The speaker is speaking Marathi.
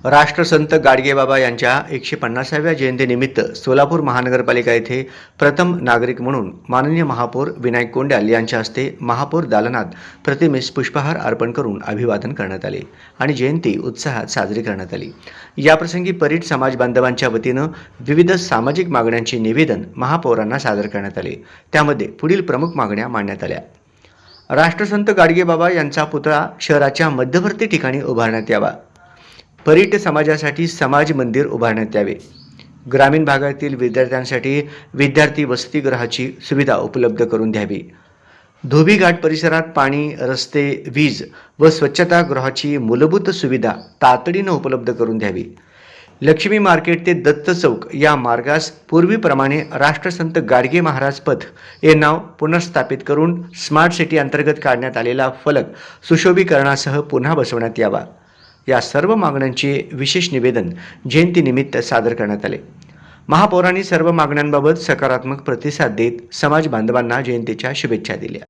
राष्ट्रसंत गाडगेबाबा यांच्या 150व्या जयंतीनिमित्त सोलापूर महानगरपालिका येथे प्रथम नागरिक म्हणून माननीय महापौर विनायक कोंड्याल यांच्या हस्ते महापौर दालनात प्रतिमेस पुष्पहार अर्पण करून अभिवादन करण्यात आले आणि जयंती उत्साहात साजरी करण्यात आली। याप्रसंगी परीट समाज बांधवांच्या वतीनं विविध सामाजिक मागण्यांचे निवेदन महापौरांना सादर करण्यात आले। त्यामध्ये पुढील प्रमुख मागण्या मांडण्यात आल्या। राष्ट्रसंत गाडगेबाबा यांचा पुतळा शहराच्या मध्यवर्ती ठिकाणी उभारण्यात यावा। परीट समाजासाठी समाज मंदिर उभारण्यात यावे। ग्रामीण भागातील विद्यार्थ्यांसाठी विद्यार्थी वसतिगृहाची सुविधा उपलब्ध करून द्यावी। धोबी घाट परिसरात पाणी, रस्ते, वीज व स्वच्छतागृहाची मूलभूत सुविधा तातडीने उपलब्ध करून द्यावी। लक्ष्मी मार्केट ते दत्त चौक या मार्गास पूर्वीप्रमाणे राष्ट्रसंत गाडगे महाराज पथ हे नाव पुनर्स्थापित करून स्मार्ट सिटी अंतर्गत काढण्यात आलेला फलक सुशोभीकरणासह पुन्हा बसवण्यात यावा। या सर्व मागण्यांचे विशेष निवेदन जयंतीनिमित्त सादर करण्यात आले। महापौरांनी सर्व मागण्यांबाबत सकारात्मक प्रतिसाद देत समाज बांधवांना जयंतीच्या शुभेच्छा दिल्या।